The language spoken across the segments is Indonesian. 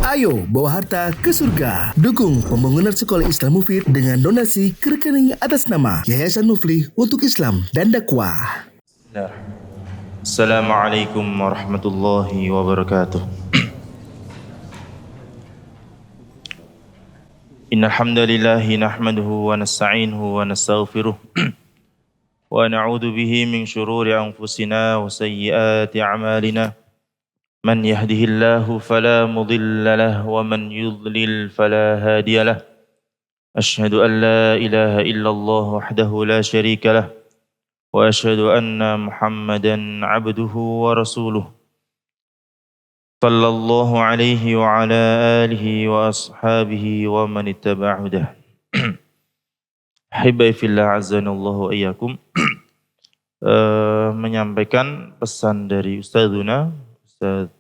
Ayo bawa harta ke surga. Dukung pembangunan sekolah Islam Mufid dengan donasi ke rekening atas nama Yayasan Muflih untuk Islam dan Dakwah. Assalamualaikum warahmatullahi wabarakatuh. Innal hamdalillahi nahmaduhu wa nasta'inuhu wa nastaghfiruh wa na'udzu bihi min shururi anfusina wa sayyiati a'malina. Man yahdihillahu fala mudilla lahu wa man yudlil fala hadiya lahu. Asyhadu an la ilaha illallah wahdahu la syarika lahu wa asyhadu anna Muhammadan 'abduhu wa rasuluh. Sallallahu alaihi wa ala alihi wa ashabihi wa man ittaba'a hudah. Hibai fillah azanallahu iyyakum. Menyampaikan pesan dari Ustadzuna Ustadz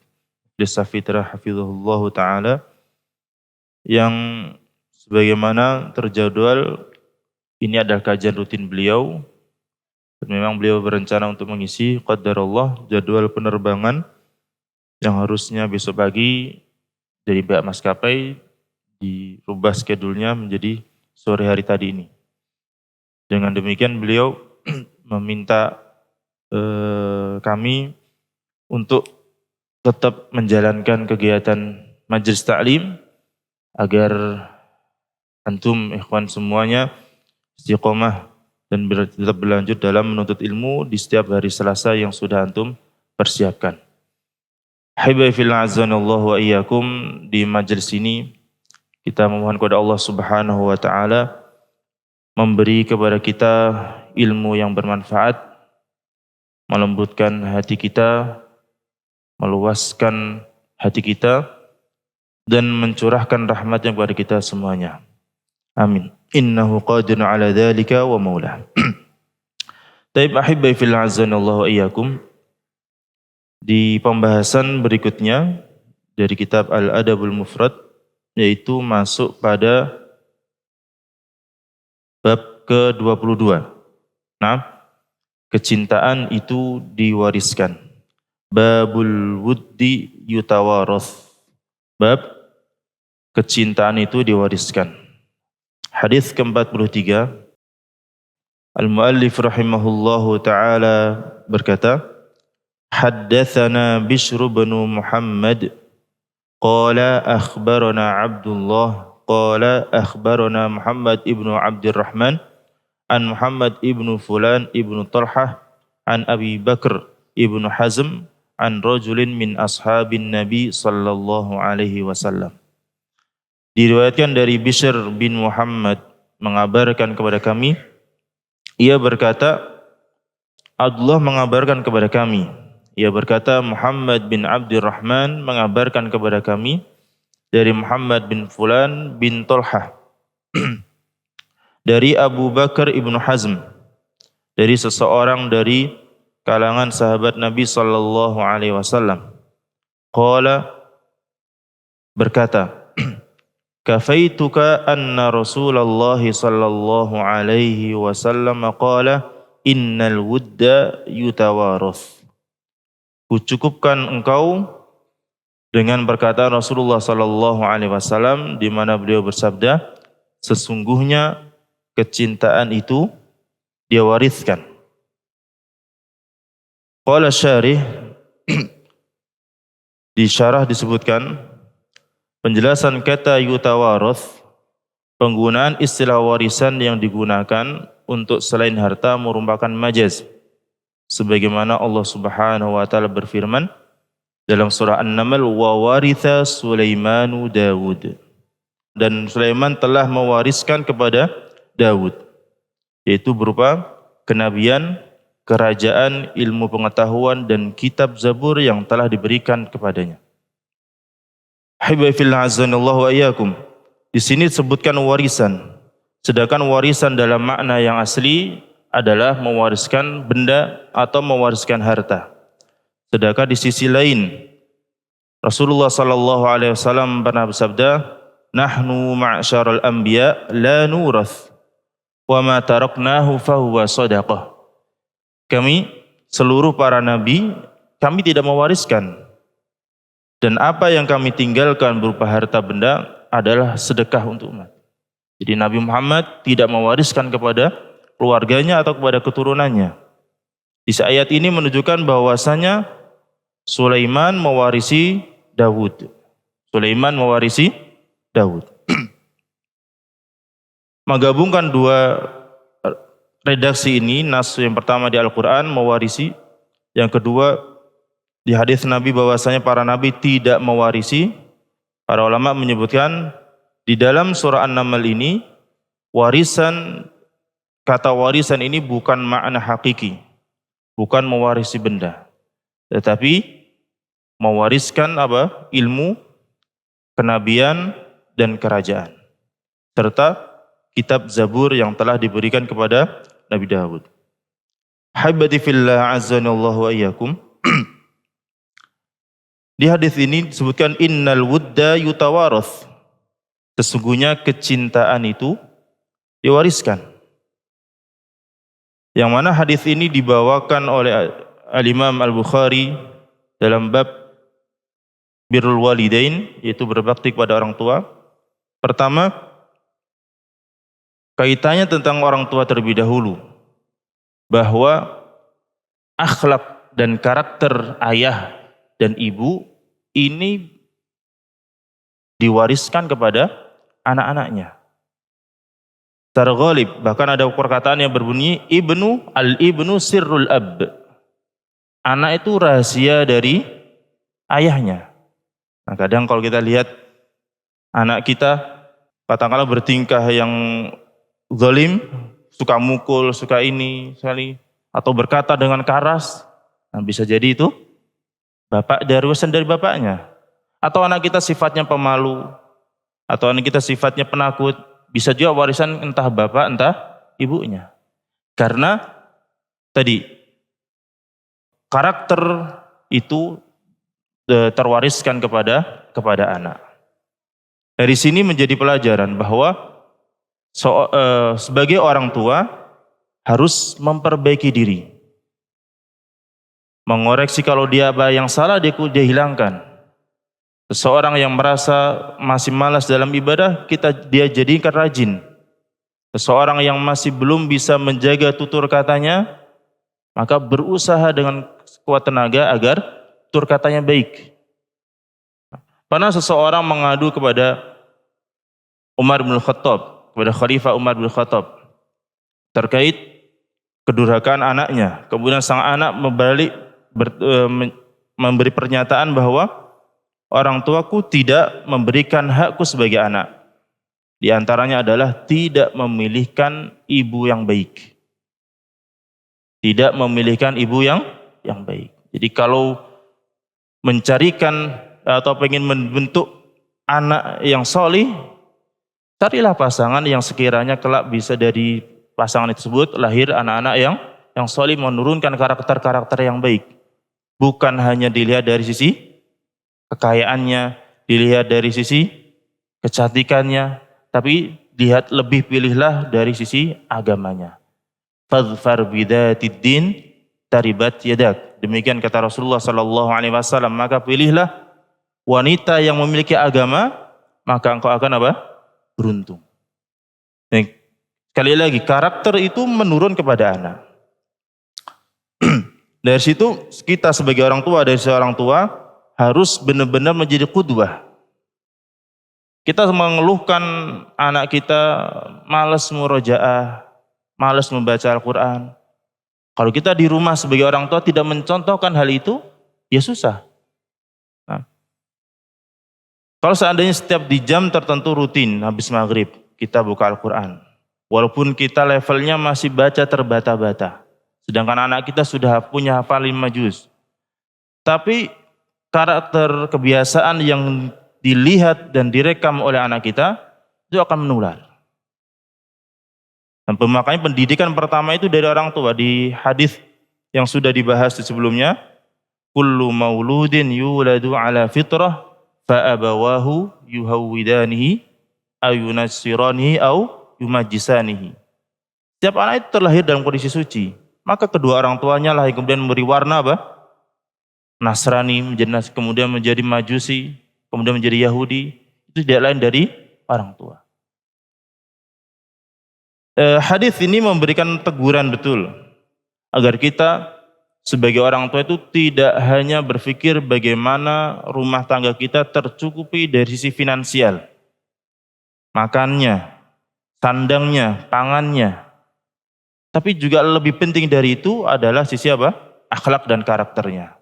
Desa Fitra hafizahullah ta'ala yang sebagaimana terjadwal ini adalah kajian rutin beliau dan memang beliau berencana untuk mengisi qadarullah jadwal penerbangan yang harusnya besok pagi dari pihak maskapai dirubah skedulnya menjadi sore hari tadi ini. Dengan demikian beliau meminta kami untuk tetap menjalankan kegiatan majelis taklim agar antum ikhwan semuanya istiqomah dan tetap berlanjut dalam menuntut ilmu di setiap hari Selasa yang sudah antum persiapkan. Hibai fillah azanallahu wa iyyakum, di majelis ini kita memohon kepada Allah Subhanahu wa taala memberi kepada kita ilmu yang bermanfaat, melembutkan hati kita, meluaskan hati kita dan mencurahkan rahmatnya kepada kita semuanya. Amin. Innahu qadirun ala dzalika wa maulah. Taib ahibai fillah azanallahu wa iyyakum. Di pembahasan berikutnya dari kitab Al-Adabul Mufrad, yaitu masuk pada bab ke-22. Nah, kecintaan itu diwariskan. Babul wuddi yutawaroth. Bab kecintaan itu diwariskan. Hadis ke-43. Al-Muallif rahimahullahu ta'ala berkata, Haddathana Bishr bin Muhammad qala akhbarana Abdullah qala akhbarana Muhammad ibnu Abdurrahman an Muhammad ibnu Fulan ibnu Talhah an Abi Bakr ibnu Hazm an rajulin min ashabin Nabi sallallahu alaihi wasallam. Diriwayatkan dari Bishr bin Muhammad mengabarkan kepada kami, ia berkata, Abdullah mengabarkan kepada kami. Ia berkata, Muhammad bin Abdurrahman mengabarkan kepada kami dari Muhammad bin Fulan bin Talhah dari Abu Bakar ibnu Hazm, dari seseorang dari kalangan sahabat Nabi sallallahu alaihi wasallam. Qala, berkata, Kafaituka anna Rasulullah sallallahu alaihi wasallam qala innal wudda yutawaroth. Kucukupkan engkau dengan perkataan Rasulullah sallallahu alaihi wasallam di mana beliau bersabda, sesungguhnya kecintaan itu dia wariskan. Qala syarih, di syarah disebutkan penjelasan kata yutawaroth, penggunaan istilah warisan yang digunakan untuk selain harta merupakan majaz. Sebagaimana Allah Subhanahu wa taala berfirman dalam surah An-Naml, wa waritha Sulaimanu Dawud. Dan Sulaiman telah mewariskan kepada Daud, yaitu berupa kenabian, kerajaan, ilmu pengetahuan dan kitab Zabur yang telah diberikan kepadanya. Hibai fillah azanallahu wa iyyakum. Di sini disebutkan warisan. Sedangkan warisan dalam makna yang asli adalah mewariskan benda atau mewariskan harta. Sedangkan di sisi lain Rasulullah sallallahu alaihi wasallam pernah bersabda, "Nahnu ma'syaral anbiya la nurath wa ma taraknahu fahuwa shadaqah." Kami seluruh para nabi, kami tidak mewariskan Dan apa yang kami tinggalkan berupa harta benda adalah sedekah untuk umat. Jadi Nabi Muhammad tidak mewariskan kepada keluarganya atau kepada keturunannya. Di ayat ini menunjukkan bahwasanya Sulaiman mewarisi Daud. Sulaiman mewarisi Daud. Menggabungkan dua redaksi ini, nas yang pertama di Al-Quran mewarisi, yang kedua di hadis Nabi bahwasanya para nabi tidak mewarisi. Para ulama menyebutkan di dalam surah An-Naml ini kata warisan ini bukan makna hakiki, bukan mewarisi benda, tetapi mewariskan apa? Ilmu, kenabian dan kerajaan, serta kitab Zabur yang telah diberikan kepada Nabi Daud. Habibati fillah azanallahu wa iyyakum. Di hadis ini disebutkan innal wudda yutawaroth. Sesungguhnya kecintaan itu diwariskan. Yang mana hadis ini dibawakan oleh Al-Imam Al-Bukhari dalam bab birrul walidain, yaitu berbakti kepada orang tua. Pertama, kaitannya tentang orang tua terlebih dahulu, bahwa akhlak dan karakter ayah dan ibu ini diwariskan kepada anak-anaknya. Secara ghalib, bahkan ada perkataan yang berbunyi al-ibnu sirrul ab. Anak itu rahasia dari ayahnya. Nah, kadang kalau kita lihat anak kita katakanlah bertingkah yang zalim, suka mukul, suka ini sekali, atau berkata dengan keras, nah bisa jadi itu warisan dari bapaknya. Atau anak kita sifatnya pemalu, atau anak kita sifatnya penakut, bisa juga warisan entah bapak entah ibunya. Karena tadi karakter itu terwariskan kepada anak. Dari sini menjadi pelajaran bahwa sebagai orang tua harus memperbaiki diri. Mengoreksi kalau dia apa yang salah dia hilangkan. Seseorang yang merasa masih malas dalam ibadah, dia jadikan rajin. Seseorang yang masih belum bisa menjaga tutur katanya, maka berusaha dengan sekuat tenaga agar tutur katanya baik. Pernah seseorang mengadu kepada Umar bin Khattab, kepada Khalifah Umar bin Khattab, terkait kedurhakaan anaknya. Kemudian sang anak memberi pernyataan bahwa orang tuaku tidak memberikan hakku sebagai anak. Di antaranya adalah tidak memilihkan ibu yang baik. Tidak memilihkan ibu yang baik. Jadi kalau mencarikan atau ingin membentuk anak yang solih, carilah pasangan yang sekiranya kelak bisa dari pasangan tersebut lahir anak-anak yang solih, menurunkan karakter-karakter yang baik. Bukan hanya dilihat dari sisi kekayaannya, dilihat dari sisi kecantikannya, tapi pilihlah dari sisi agamanya. Fadfar bidatid din taribat yadak. Demikian kata Rasulullah sallallahu alaihi wasallam, maka pilihlah wanita yang memiliki agama, maka engkau akan apa? Beruntung. Dan sekali lagi, karakter itu menurun kepada anak. Dari situ kita sebagai orang tua, dari seorang tua harus benar-benar menjadi qudwah. Kita mengeluhkan anak kita malas murojaah, malas membaca Al-Quran. Kalau kita di rumah sebagai orang tua tidak mencontohkan hal itu, ya susah. Nah, kalau seandainya setiap di jam tertentu rutin habis maghrib kita buka Al-Quran, walaupun kita levelnya masih baca terbata-bata, sedangkan anak kita sudah punya hafal 5 juz, tapi karakter kebiasaan yang dilihat dan direkam oleh anak kita itu akan menular. Dan pemakaian pendidikan pertama itu dari orang tua. Di hadis yang sudah dibahas sebelumnya, kullu mauludin yuladu ala fitrah fa abawahu yuhawwidanihi aw yunassiranihi aw yumajjisanihi. Setiap anak itu terlahir dalam kondisi suci, maka kedua orang tuanya lah yang kemudian memberi warna apa? Nasrani, kemudian menjadi Majusi, kemudian menjadi Yahudi, itu tidak lain dari orang tua. Hadis ini memberikan teguran betul agar kita sebagai orang tua itu tidak hanya berpikir bagaimana rumah tangga kita tercukupi dari sisi finansial, makannya, sandangnya, pangannya, tapi juga lebih penting dari itu adalah sisi apa? Akhlak dan karakternya.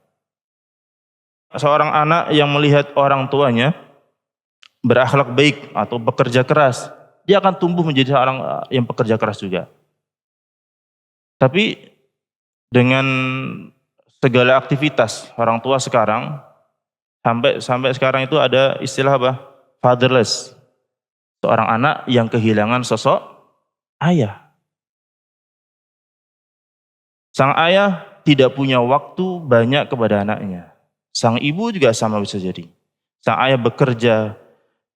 Seorang anak yang melihat orang tuanya berakhlak baik atau bekerja keras, dia akan tumbuh menjadi seorang yang pekerja keras juga. Tapi dengan segala aktivitas orang tua sekarang, sampai sekarang itu ada istilah apa? Fatherless. Seorang anak yang kehilangan sosok ayah. Sang ayah tidak punya waktu banyak kepada anaknya. Sang ibu juga sama bisa jadi. Sang ayah bekerja,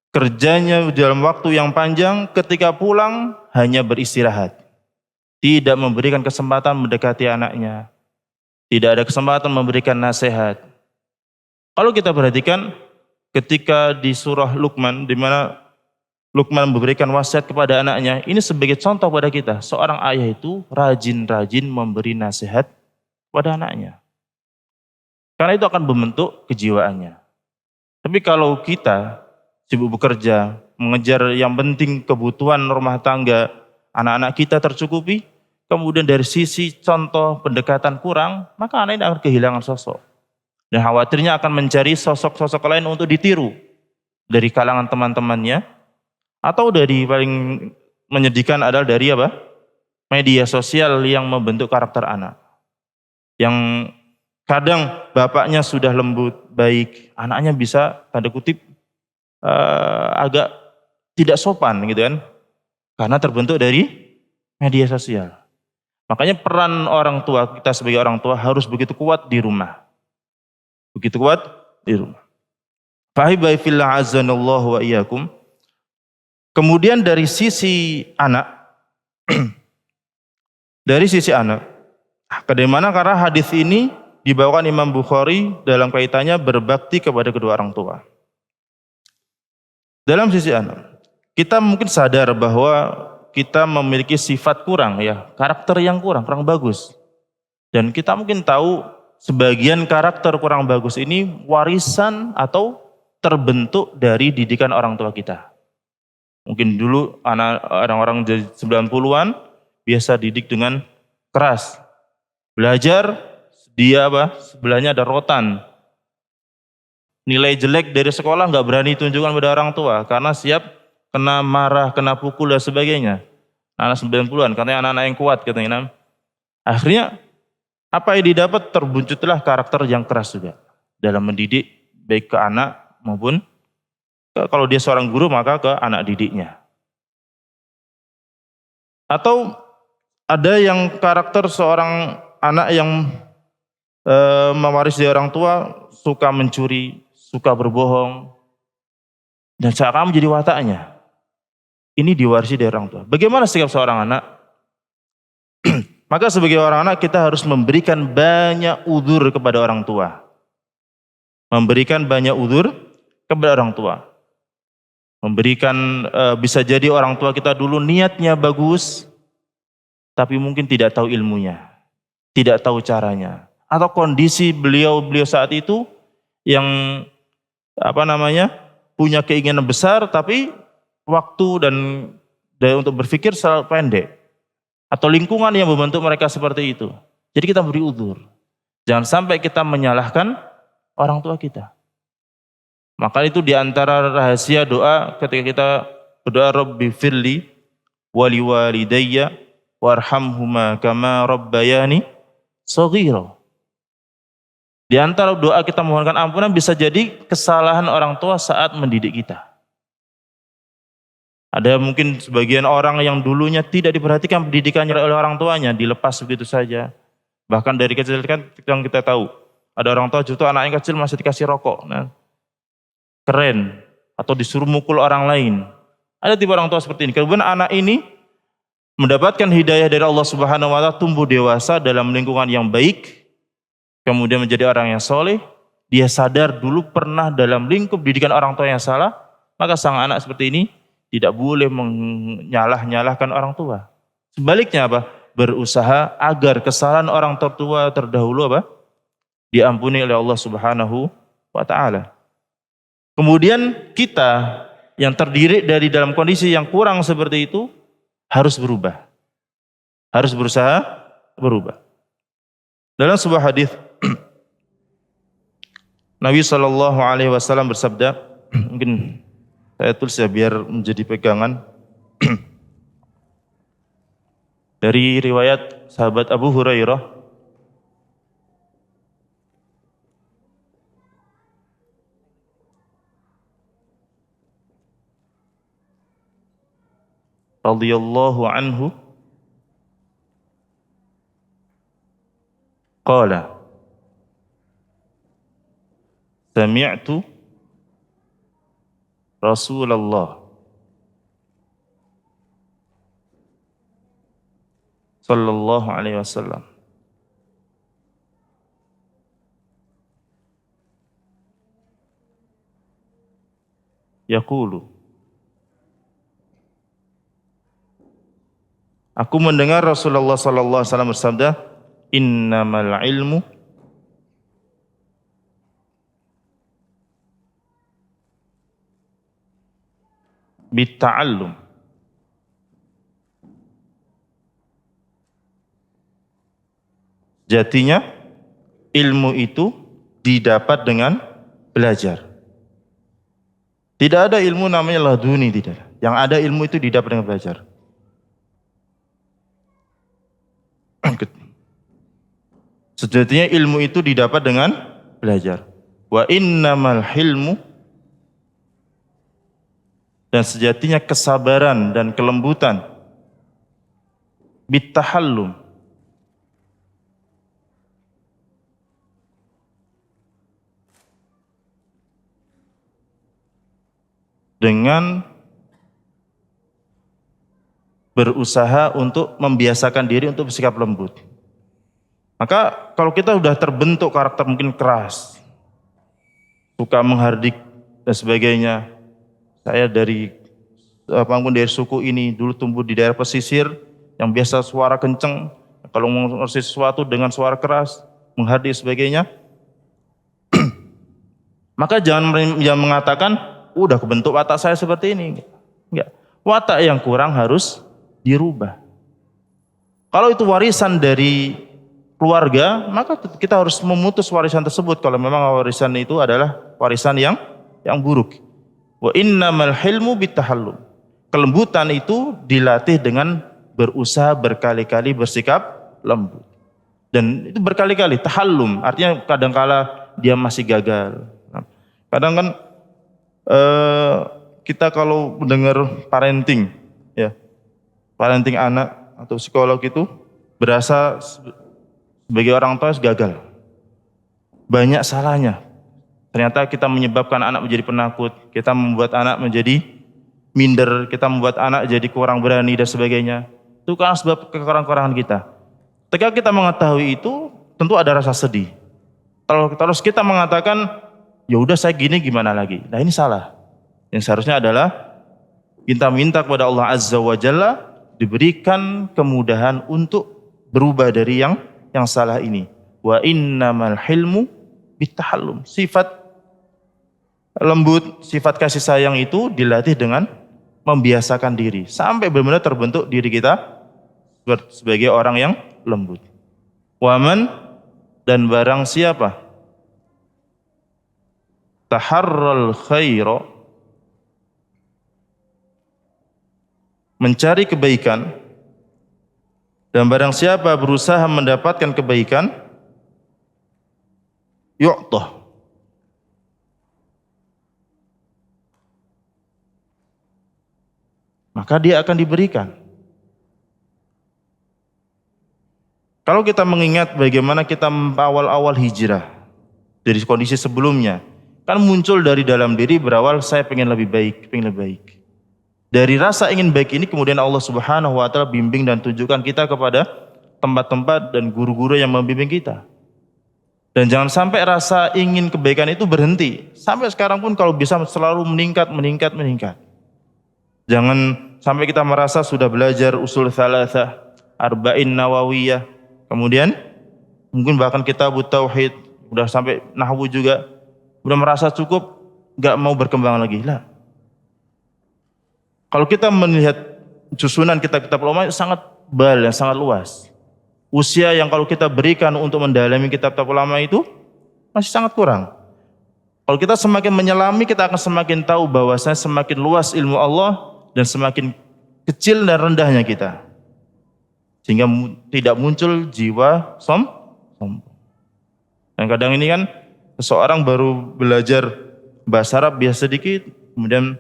kerjanya dalam waktu yang panjang, ketika pulang hanya beristirahat. Tidak memberikan kesempatan mendekati anaknya. Tidak ada kesempatan memberikan nasihat. Kalau kita perhatikan ketika di surah Luqman, di mana Luqman memberikan wasiat kepada anaknya, ini sebagai contoh pada kita. Seorang ayah itu rajin-rajin memberi nasihat pada anaknya. Karena itu akan membentuk kejiwaannya. Tapi kalau kita sibuk bekerja, mengejar yang penting kebutuhan rumah tangga, anak-anak kita tercukupi, kemudian dari sisi contoh pendekatan kurang, maka anak ini akan kehilangan sosok. Dan khawatirnya akan mencari sosok-sosok lain untuk ditiru. Dari kalangan teman-temannya, atau dari paling menyedihkan adalah dari apa? Media sosial yang membentuk karakter anak. Yang kadang bapaknya sudah lembut, baik, anaknya bisa tanda kutip agak tidak sopan gitu kan. Karena terbentuk dari media sosial. Makanya peran orang tua, kita sebagai orang tua harus begitu kuat di rumah. Begitu kuat di rumah. Fahibai fillah azanallahu wa iyyakum. Kemudian dari sisi anak, bagaimana karena hadis ini dibawakan Imam Bukhari dalam kaitannya berbakti kepada kedua orang tua. Dalam sisi anak, kita mungkin sadar bahwa kita memiliki sifat kurang ya, karakter yang kurang bagus. Dan kita mungkin tahu sebagian karakter kurang bagus ini warisan atau terbentuk dari didikan orang tua kita. Mungkin dulu orang-orang 90-an biasa didik dengan keras. Belajar, dia sebelahnya ada rotan. Nilai jelek dari sekolah nggak berani tunjukkan pada orang tua karena siap kena marah, kena pukul dan sebagainya. Anak 90-an, katanya anak-anak yang kuat katanya. Akhirnya apa yang didapat terwujudlah karakter yang keras juga dalam mendidik baik ke anak maupun kalau dia seorang guru maka ke anak didiknya. Atau ada yang karakter seorang anak yang mewarisi dari orang tua suka mencuri, suka berbohong dan seakan menjadi wataknya. Ini diwarisi dari orang tua. Bagaimana sikap seorang anak? Maka sebagai orang anak kita harus memberikan banyak udzur kepada orang tua. Memberikan banyak udzur kepada orang tua. Memberikan bisa jadi orang tua kita dulu niatnya bagus, tapi mungkin tidak tahu ilmunya, tidak tahu caranya, atau kondisi beliau saat itu yang punya keinginan besar, tapi waktu dan untuk berpikir selalu pendek, atau lingkungan yang membentuk mereka seperti itu. Jadi kita beri udzur, jangan sampai kita menyalahkan orang tua kita. Maka itu diantara rahasia doa ketika kita berdoa Rabbi firli wali walidayya warhamhuma kama rabbayani shaghira. Di antara doa kita mohonkan ampunan bisa jadi kesalahan orang tua saat mendidik kita. Ada mungkin sebagian orang yang dulunya tidak diperhatikan pendidikannya oleh orang tuanya, dilepas begitu saja. Bahkan dari kecil kan yang kita tahu, ada orang tua justru anaknya kecil masih dikasih rokok. Nah, keren, atau disuruh mukul orang lain. Ada tipe orang tua seperti ini. Kemudian anak ini mendapatkan hidayah dari Allah Subhanahu wa taala, tumbuh dewasa dalam lingkungan yang baik. kemudian menjadi orang yang soleh, dia sadar dulu pernah dalam lingkup didikan orang tua yang salah, maka sang anak seperti ini tidak boleh menyalah-nyalahkan orang tua. Sebaliknya apa? Berusaha agar kesalahan orang tertua terdahulu apa? Diampuni oleh Allah Subhanahu wa taala. Kemudian kita yang terdiri dari dalam kondisi yang kurang seperti itu harus berubah. Harus berusaha berubah. Dalam sebuah hadis Nabi SAW bersabda, mungkin saya tulis ya biar menjadi pegangan, dari riwayat sahabat Abu Hurairah radhiyallahu anhu qala sami'tu Rasulullah sallallahu alaihi wasallam yaqulu, aku mendengar Rasulullah sallallahu alaihi wasallam bersabda, innamal ilmu bitta'allum. Jatinya ilmu itu didapat dengan belajar. Tidak ada ilmu namanya laduni, tidak. Yang ada ilmu itu didapat dengan belajar. Sejatinya ilmu itu didapat dengan belajar. Wa innamal hilmu, dan sejatinya kesabaran dan kelembutan, bittahallum, dengan berusaha untuk membiasakan diri untuk bersikap lembut. Maka kalau kita sudah terbentuk karakter mungkin keras, suka menghardik dan sebagainya, saya dari suku ini dulu tumbuh di daerah pesisir yang biasa suara kenceng, kalau mengurusi sesuatu dengan suara keras, menghardik sebagainya, maka jangan mengatakan udah kebentuk watak saya seperti ini. Enggak. Watak yang kurang harus dirubah. Kalau itu warisan dari keluarga, maka kita harus memutus warisan tersebut kalau memang warisan itu adalah warisan yang buruk. Wa innamal hilmu bittahallum. Kelembutan itu dilatih dengan berusaha berkali-kali bersikap lembut. Dan itu berkali-kali, tahallum, artinya kadangkala dia masih gagal. Kadang kan kita kalau mendengar parenting, ya, parenting anak atau psikolog itu berasa sebagai orang tua gagal. Banyak salahnya. Ternyata kita menyebabkan anak menjadi penakut, kita membuat anak menjadi minder, kita membuat anak jadi kurang berani dan sebagainya. Itu karena sebab kekurangan kita. Ketika kita mengetahui itu, tentu ada rasa sedih. Kalau terus kita mengatakan, ya udah saya gini gimana lagi? Nah ini salah. Yang seharusnya adalah kita minta kepada Allah Azza wa Jalla diberikan kemudahan untuk berubah dari yang salah ini. Wa innamal hilmu bittahallum. Sifat lembut, sifat kasih sayang itu dilatih dengan membiasakan diri sampai benar-benar terbentuk diri kita sebagai orang yang lembut. Waman, dan barang siapa taharral khaira, mencari kebaikan, dan barang siapa berusaha mendapatkan kebaikan, yu'tah, maka dia akan diberikan. Kalau kita mengingat bagaimana kita awal-awal hijrah dari kondisi sebelumnya, kan muncul dari dalam diri berawal saya pengen lebih baik, pengen lebih baik. Dari rasa ingin baik ini kemudian Allah Subhanahu wa taala bimbing dan tunjukkan kita kepada tempat-tempat dan guru-guru yang membimbing kita. Dan jangan sampai rasa ingin kebaikan itu berhenti. Sampai sekarang pun kalau bisa selalu meningkat. Jangan sampai kita merasa sudah belajar usul thalathah, arba'in nawawiyah, kemudian mungkin bahkan kitabut tauhid, udah sampai nahwu juga, udah merasa cukup, gak mau berkembang lagi. Lah. Kalau kita melihat susunan kitab-kitab ulama sangat sangat luas. Usia yang kalau kita berikan untuk mendalami kitab-kitab ulama itu masih sangat kurang. Kalau kita semakin menyelami, kita akan semakin tahu bahwasanya semakin luas ilmu Allah dan semakin kecil dan rendahnya kita. Sehingga tidak muncul jiwa sombong. Dan kadang ini kan seseorang baru belajar bahasa Arab biasa sedikit, kemudian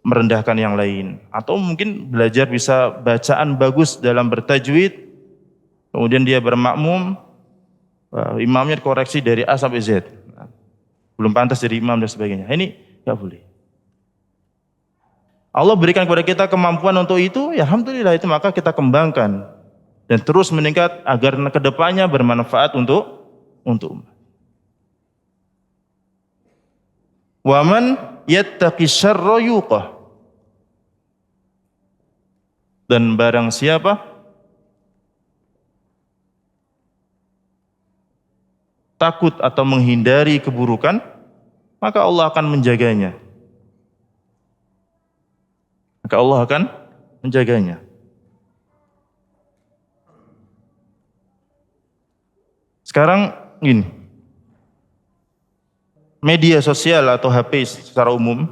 merendahkan yang lain. Atau mungkin belajar bisa bacaan bagus dalam bertajwid, kemudian dia bermakmum, imamnya dikoreksi dari A sampai Z. Belum pantas jadi imam dan sebagainya. Ini gak boleh. Allah berikan kepada kita kemampuan untuk itu, ya alhamdulillah itu, maka kita kembangkan dan terus meningkat agar kedepannya bermanfaat untuk umat. Wa man yattaqi syarra yuqah. Dan barang siapa takut atau menghindari keburukan, maka Allah akan menjaganya. Sekarang gini, media sosial atau HP secara umum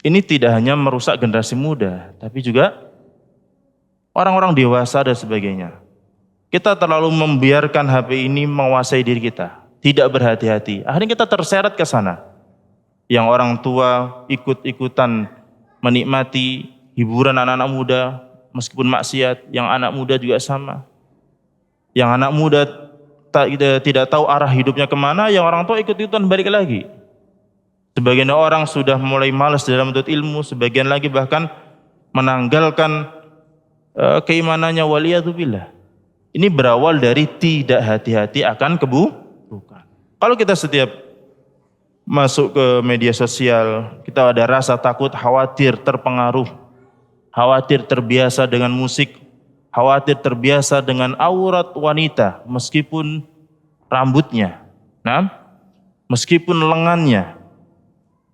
ini tidak hanya merusak generasi muda, tapi juga orang-orang dewasa dan sebagainya. Kita terlalu membiarkan HP ini menguasai diri kita, tidak berhati-hati. Akhirnya kita terseret ke sana. Yang orang tua ikut-ikutan menikmati hiburan anak-anak muda, meskipun maksiat, yang anak muda juga sama. Yang anak muda tidak tahu arah hidupnya kemana, yang orang tua ikut-ikutan balik lagi. Sebagian orang sudah mulai malas dalam menuntut ilmu, sebagian lagi bahkan menanggalkan keimanannya, waliyadzubillah. Ini berawal dari tidak hati-hati akan keburukan. Kalau kita setiap masuk ke media sosial, kita ada rasa takut, khawatir, terpengaruh, khawatir terbiasa dengan musik, khawatir terbiasa dengan aurat wanita, meskipun rambutnya, meskipun lengannya.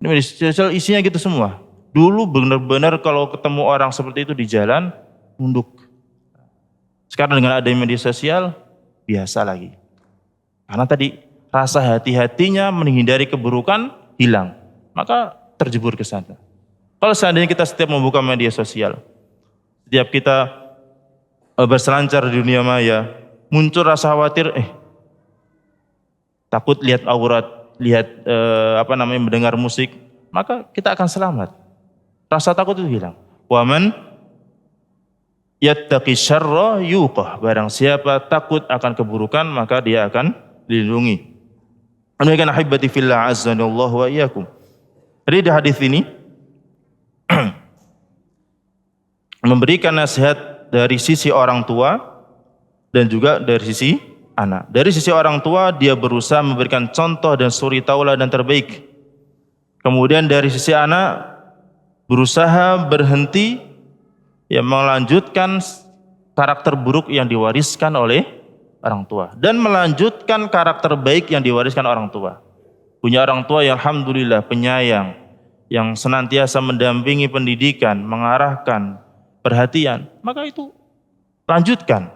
Ini media sosial isinya gitu semua. Dulu benar-benar kalau ketemu orang seperti itu di jalan, nunduk. Sekarang dengan adanya media sosial, biasa lagi. Karena tadi rasa hati-hatinya menghindari keburukan hilang. Maka terjebur ke sana. Kalau seandainya kita setiap membuka media sosial, setiap kita berselancar di dunia maya, muncul rasa khawatir, takut lihat aurat, lihat mendengar musik, maka kita akan selamat. Rasa takut itu hilang. Waman yattaqi syarra yuqah. Barang siapa takut akan keburukan, maka dia akan dilindungi. Demikian ahibati fillah azzanallahu wa iyyakum. Jadi di hadis ini memberikan nasihat dari sisi orang tua dan juga dari sisi anak. Dari sisi orang tua dia berusaha memberikan contoh dan suri tauladan terbaik. Kemudian dari sisi anak berusaha berhenti melanjutkan karakter buruk yang diwariskan oleh orang tua dan melanjutkan karakter baik yang diwariskan orang tua. Punya orang tua yang alhamdulillah penyayang, yang senantiasa mendampingi pendidikan, mengarahkan, perhatian, maka itu lanjutkan.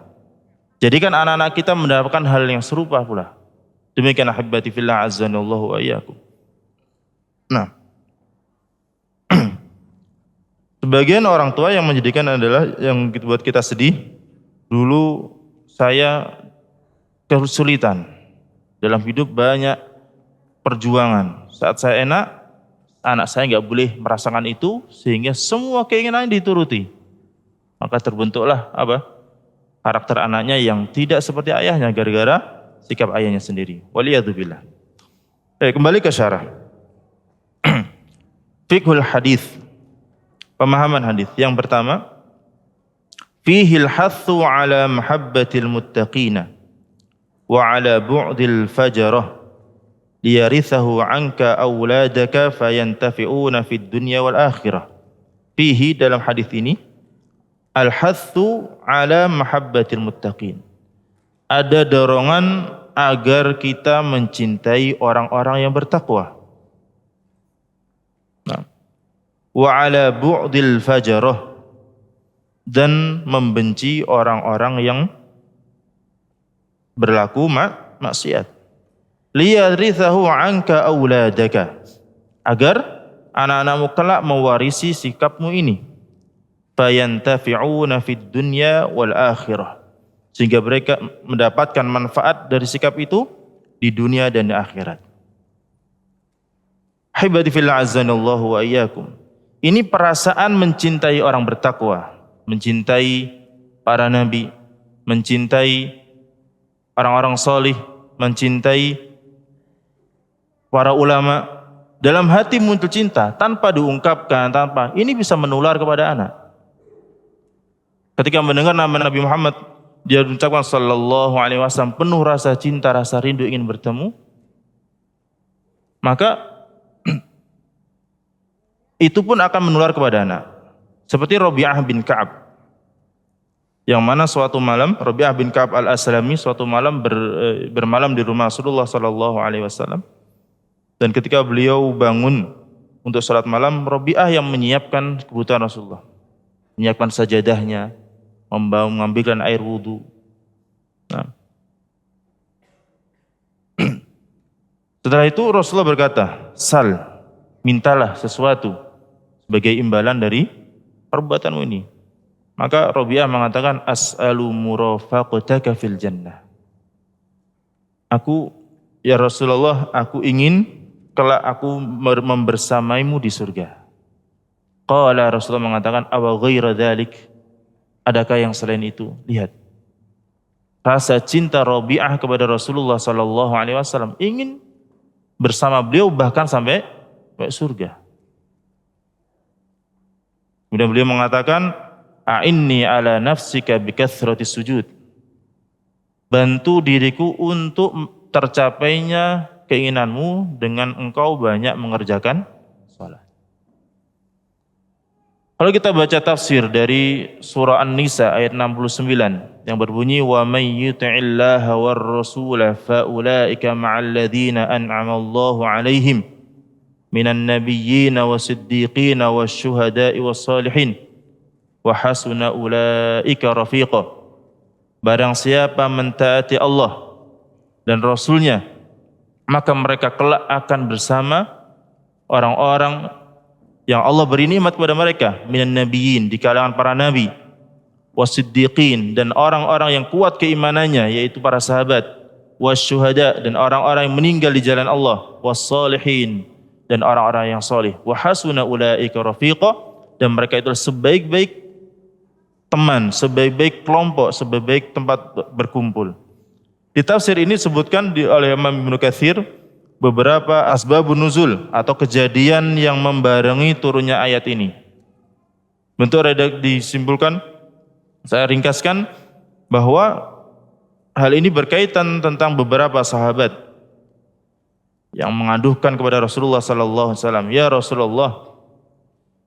Jadikan anak-anak kita mendapatkan hal yang serupa pula. Demikian ahibati fillah azzanallahu wa iyyakum. Nah, sebagian orang tua yang menjadikan adalah yang buat kita sedih. Dulu saya kesulitan dalam hidup, banyak perjuangan. Saat saya enak, anak saya nggak boleh merasakan itu, sehingga semua keinginannya dituruti. Maka terbentuklah karakter anaknya yang tidak seperti ayahnya gara-gara sikap ayahnya sendiri. Waliyadzubillah. Kembali ke syarah. Fiqhul hadis. Pemahaman hadis. Yang pertama, fihil hathu ala mahabbatil muttaqina wa ala bu'dil fajarah liyarithahu anka awladaka fayantafi'una fid dunya wal akhirah. Fihi, dalam hadis ini, al-hathu ala mahabbatil muttaqin. Ada dorongan agar kita mencintai orang-orang yang bertakwa. Nah. Wa ala bu'dil fajarah, dan membenci orang-orang yang berlaku maksiat. Liyarithahu anka auladaka, agar anak-anakmu kelak mewarisi sikapmu ini. Fayantafi'una fid dunya wal akhirah, sehingga mereka mendapatkan manfaat dari sikap itu di dunia dan di akhirat. Hibadi fillah azanallahu wa iyyakum. Ini perasaan mencintai orang bertakwa, mencintai para nabi, mencintai orang-orang salih, mencintai para ulama. Dalam hati muncul cinta tanpa diungkapkan, ini bisa menular kepada anak. Ketika mendengar nama Nabi Muhammad, dia mengucapkan sallallahu alaihi wasallam, penuh rasa cinta, rasa rindu ingin bertemu, maka itu pun akan menular kepada anak. Seperti Rabi'ah bin Ka'ab, yang mana suatu malam Rabi'ah bin Ka'ab al-Aslami suatu malam bermalam di rumah Rasulullah sallallahu alaihi wasallam. Dan ketika beliau bangun untuk salat malam, Rabi'ah yang menyiapkan kebutuhan Rasulullah, menyiapkan sajadahnya, mengambilkan air wudu. Nah. Setelah itu Rasulullah berkata, "Sal, mintalah sesuatu sebagai imbalan dari perbuatanmu ini." Maka Rabi'ah mengatakan, "As'alu murafaqataka fil jannah." Ya Rasulullah, aku ingin kelak aku membersamaimu di surga. Qala, Rasulullah mengatakan, "Awa ghaira dzalik?" Adakah yang selain itu? Lihat rasa cinta Rabi'ah kepada Rasulullah sallallahu alaihi wasallam, ingin bersama beliau bahkan sampai surga. Kemudian beliau mengatakan, "A'inni ala nafsika bikathrati sujud." Bantu diriku untuk tercapainya keinginanmu dengan engkau banyak mengerjakan salat. Kalau kita baca tafsir dari surah An-Nisa ayat 69 yang berbunyi, "Wa may yuti'illaha war rasula fa ulaika ma'al ladzina an'ama Allahu 'alaihim minan nabiyyin wasiddiqin wasyuhada'i wassalihin wa hasuna ulaika rafiqa." Barang siapa mentaati Allah dan Rasulnya, maka mereka kelak akan bersama orang-orang yang Allah beri nikmat kepada mereka, minan nabiyyin, di kalangan para nabi, wasiddiqin, dan orang-orang yang kuat keimanannya, yaitu para sahabat, wasyuhada, dan orang-orang yang meninggal di jalan Allah, wassalihin, dan orang-orang yang salih, wa hasuna ulaika rafiqa, dan mereka itu sebaik-baik teman, sebaik-baik kelompok, sebaik-baik tempat berkumpul. Di tafsir ini disebutkan oleh Imam Ibnu Katsir beberapa asbabun nuzul atau kejadian yang membarengi turunnya ayat ini. Bentuk disimpulkan, saya ringkaskan bahwa hal ini berkaitan tentang beberapa sahabat yang mengadukan kepada Rasulullah sallallahu alaihi wasallam, "Ya Rasulullah,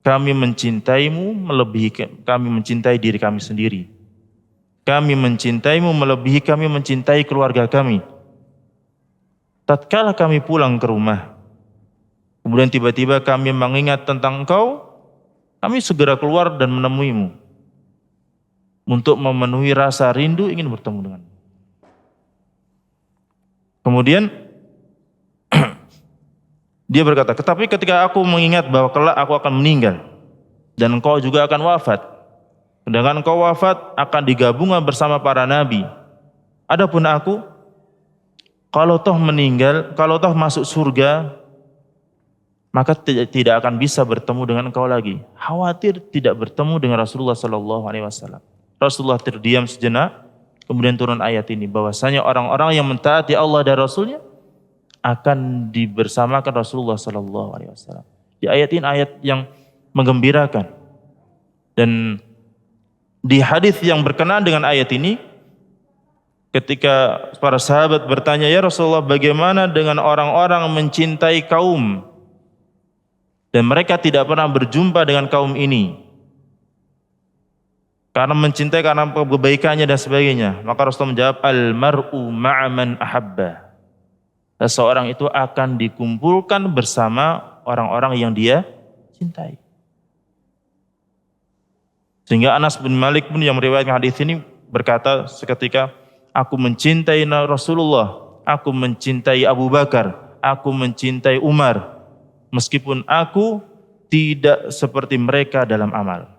kami mencintaimu melebihi kami mencintai diri kami sendiri. Kami mencintaimu melebihi kami mencintai keluarga kami. Tatkala kami pulang ke rumah, kemudian tiba-tiba kami mengingat tentang engkau, kami segera keluar dan menemuimu untuk memenuhi rasa rindu ingin bertemu denganmu." Kemudian dia berkata, "Tetapi ketika aku mengingat bahwa kelak aku akan meninggal dan engkau juga akan wafat, sedangkan engkau wafat akan digabungkan bersama para nabi. Adapun aku, kalau toh meninggal, kalau toh masuk surga, maka tidak akan bisa bertemu dengan engkau lagi." Khawatir tidak bertemu dengan Rasulullah sallallahu alaihi wasallam. Rasulullah terdiam sejenak, kemudian turun ayat ini bahwasanya orang-orang yang mentaati Allah dan Rasulnya akan dibersamakan Rasulullah sallallahu alaihi wasallam. Di ayat ini ayat yang menggembirakan. Dan di hadis yang berkenaan dengan ayat ini, ketika para sahabat bertanya, "Ya Rasulullah, bagaimana dengan orang-orang mencintai kaum dan mereka tidak pernah berjumpa dengan kaum ini karena mencintai karena kebaikannya dan sebagainya?" Maka Rasulullah menjawab, "Al-mar'u ma'a man ahabba." Seseorang itu akan dikumpulkan bersama orang-orang yang dia cintai. Sehingga Anas bin Malik pun yang meriwayatkan hadis ini berkata seketika, "Aku mencintai Rasulullah, aku mencintai Abu Bakar, aku mencintai Umar, meskipun aku tidak seperti mereka dalam amal."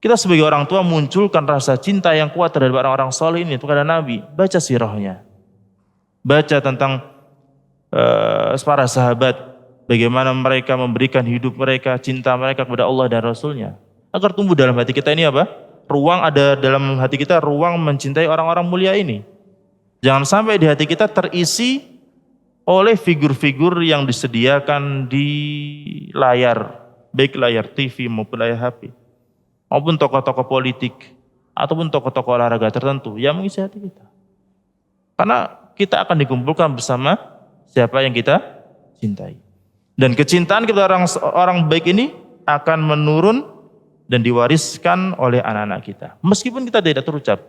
Kita sebagai orang tua munculkan rasa cinta yang kuat terhadap orang-orang soleh ini kepada Nabi. Baca sirahnya, baca tentang para sahabat, bagaimana mereka memberikan hidup mereka, cinta mereka kepada Allah dan Rasulnya, agar tumbuh dalam hati kita ini apa? Ruang ada dalam hati kita, ruang mencintai orang-orang mulia ini. Jangan sampai di hati kita terisi oleh figur-figur yang disediakan di layar, baik layar TV maupun layar HP, maupun tokoh-tokoh politik, ataupun tokoh-tokoh olahraga tertentu yang mengisi hati kita. Karena kita akan dikumpulkan bersama siapa yang kita cintai. Dan kecintaan kepada orang baik ini akan menurun dan diwariskan oleh anak-anak kita. Meskipun kita tidak terucap.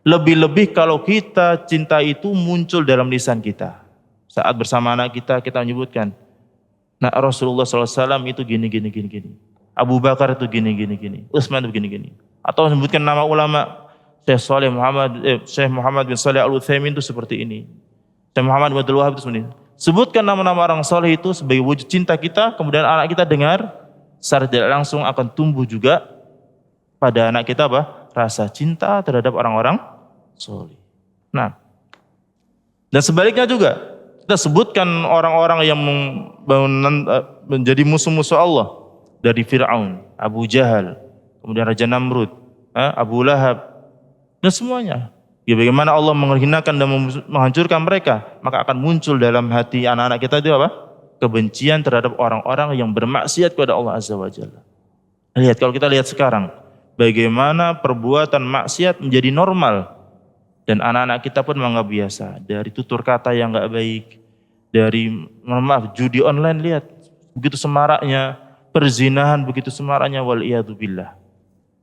Lebih-lebih kalau kita cinta itu muncul dalam lisan kita. Saat bersama anak kita, kita menyebutkan, "Nah, Rasulullah SAW itu gini. Abu Bakar itu gini. Utsman itu gini. Atau menyebutkan nama ulama, Syekh Muhammad bin Shalih Al-Utsaimin itu seperti ini. Syekh Muhammad bin Abdul Wahab itu seperti ini. Sebutkan nama-nama orang soleh itu sebagai wujud cinta kita, kemudian anak kita dengar, secara tidak langsung akan tumbuh juga pada anak kita apa? Rasa cinta terhadap orang-orang soleh. Nah, dan sebaliknya juga, kita sebutkan orang-orang yang menjadi musuh-musuh Allah, dari Fir'aun, Abu Jahal, kemudian Raja Namrud, Abu Lahab, dan semuanya. Ya, bagaimana Allah menghinakan dan menghancurkan mereka, maka akan muncul dalam hati anak-anak kita itu apa? Kebencian terhadap orang-orang yang bermaksiat kepada Allah Azza wa Jalla. Lihat, kalau kita lihat sekarang, bagaimana perbuatan maksiat menjadi normal, dan anak-anak kita pun menganggap biasa. Dari tutur kata yang enggak baik, dari judi online, lihat begitu semaraknya, perzinahan begitu semaraknya, waliyadzubillah.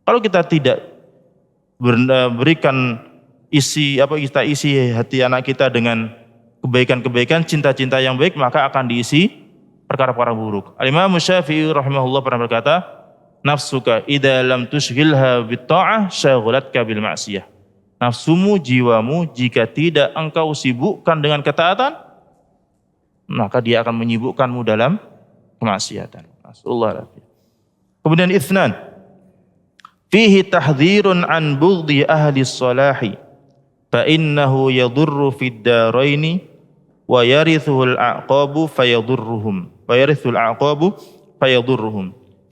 Kalau kita tidak berikan kita isi hati anak kita dengan kebaikan-kebaikan, cinta-cinta yang baik, maka akan diisi perkara-perkara buruk. Al-Imam Syafi'i rahimahullah pernah berkata, "Nafsuka idza lam tushghilha bit-tha'ah syaghalatka bil ma'siyah." Nafsumu, jiwamu, jika tidak engkau sibukkan dengan ketaatan, maka dia akan menyibukkanmu dalam kemaksiatan. Nasallallahu. Kemudian itsnan, fihi tahdhirun an bughdhi ahli salahi fa innahu yadurru fid daraini wa yarithuhul aqabu fayadurruhum.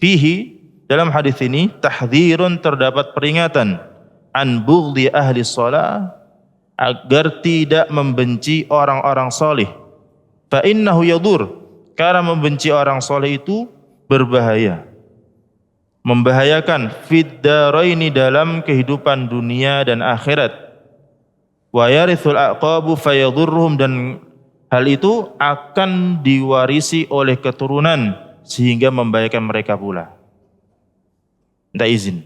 Fihi, dalam hadis ini, tahdhirun, terdapat peringatan, an bughdhi ahli shalah, agar tidak membenci orang-orang saleh. Fa innahu yadur, karena membenci orang saleh itu berbahaya, membahayakan, fid daraini, dalam kehidupan dunia dan akhirat. Wa yarithul aqabu fayadurruhum, dan hal itu akan diwarisi oleh keturunan sehingga membahayakan mereka pula. Minta izin,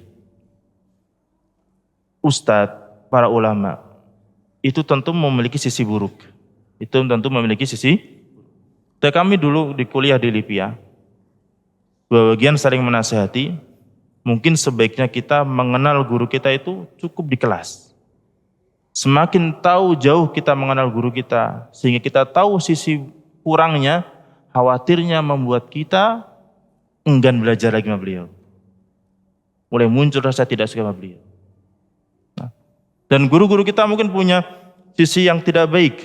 ustadz, para ulama itu tentu memiliki sisi buruk. Kami dulu di kuliah di Libya, bagian saling menasihati, mungkin sebaiknya kita mengenal guru kita itu cukup di kelas. Semakin tahu jauh kita mengenal guru kita, sehingga kita tahu sisi kurangnya, khawatirnya membuat kita enggan belajar lagi sama beliau. Mulai muncul rasa tidak suka sama beliau. Dan guru-guru kita mungkin punya sisi yang tidak baik,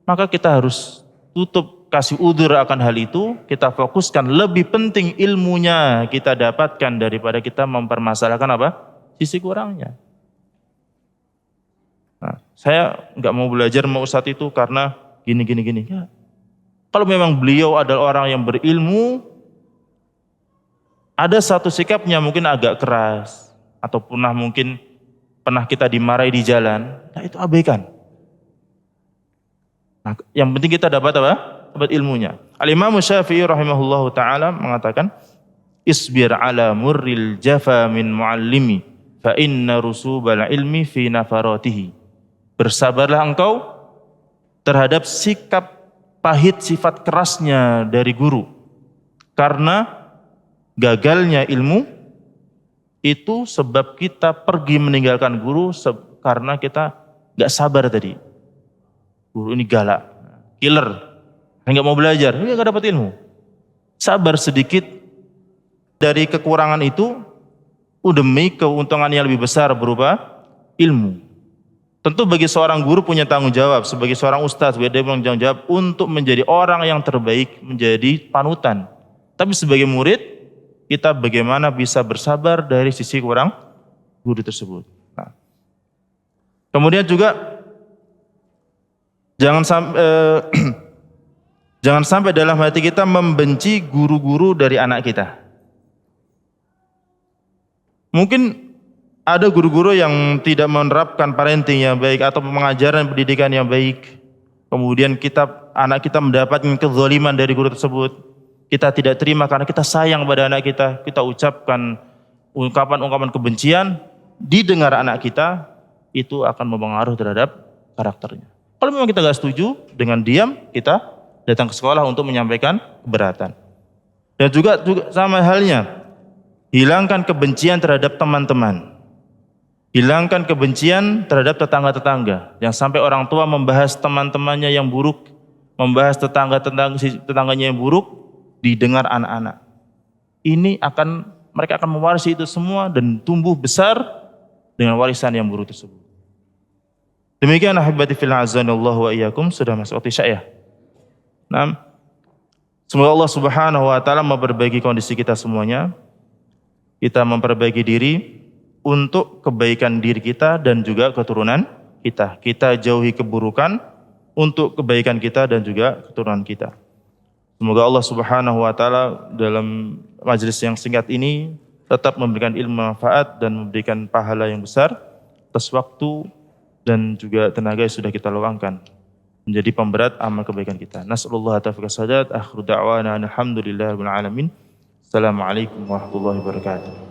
maka kita harus tutup, kasih udzur akan hal itu. Kita fokuskan, lebih penting ilmunya kita dapatkan daripada kita mempermasalahkan apa? Sisi kurangnya. Nah, saya nggak mau belajar sama ustadz itu karena gini. Ya. Kalau memang beliau adalah orang yang berilmu, ada satu sikapnya mungkin agak keras, atau pernah mungkin pernah kita dimarahi di jalan, nah itu abaikan. Nah, yang penting kita dapat apa? Dapat ilmunya. Al-Imam Syafi'i rahimahullahu taala mengatakan, "Isbir ala murril jafa min muallimi, fa inna rusubal ilmi fi nafaratihi." Bersabarlah engkau terhadap sikap pahit, sifat kerasnya dari guru. Karena gagalnya ilmu itu sebab kita pergi meninggalkan guru karena kita gak sabar tadi. Guru ini galak, killer, nggak mau belajar, dia gak dapat ilmu. Sabar sedikit dari kekurangan itu demi keuntungan yang lebih besar berupa ilmu. Tentu bagi seorang guru punya tanggung jawab, sebagai seorang ustadz dia punya tanggung jawab untuk menjadi orang yang terbaik, menjadi panutan. Tapi sebagai murid, kita bagaimana bisa bersabar dari sisi kurang guru tersebut. Nah. Kemudian juga jangan sampai dalam hati kita membenci guru-guru dari anak kita. Mungkin ada guru-guru yang tidak menerapkan parenting yang baik atau pengajaran pendidikan yang baik. Kemudian anak kita mendapatkan kezaliman dari guru tersebut. Kita tidak terima karena kita sayang pada anak kita. Kita ucapkan ungkapan-ungkapan kebencian, didengar anak kita, itu akan mempengaruhi terhadap karakternya. Kalau memang kita gak setuju, dengan diam kita datang ke sekolah untuk menyampaikan keberatan. Dan juga sama halnya, hilangkan kebencian terhadap teman-teman. Hilangkan kebencian terhadap tetangga-tetangga. Yang sampai orang tua membahas teman-temannya yang buruk, membahas tetangganya yang buruk, didengar anak-anak. Mereka akan mewarisi itu semua dan tumbuh besar dengan warisan yang buruk tersebut. Demikian ahibati fil azanillahu wa iyyakum, sudah masuk waktu isya ya. Nah, semoga Allah Subhanahu wa taala memperbaiki kondisi kita semuanya. Kita memperbaiki diri untuk kebaikan diri kita dan juga keturunan kita. Kita jauhi keburukan untuk kebaikan kita dan juga keturunan kita. Semoga Allah Subhanahu wa taala dalam majelis yang singkat ini tetap memberikan ilmu manfaat dan memberikan pahala yang besar atas waktu dan juga tenaga yang sudah kita luangkan menjadi pemberat amal kebaikan kita. Nas'alullah taufiq was sadad. Akhiru da'wana alhamdulillahirabbil alamin. Assalamualaikum warahmatullahi wabarakatuh.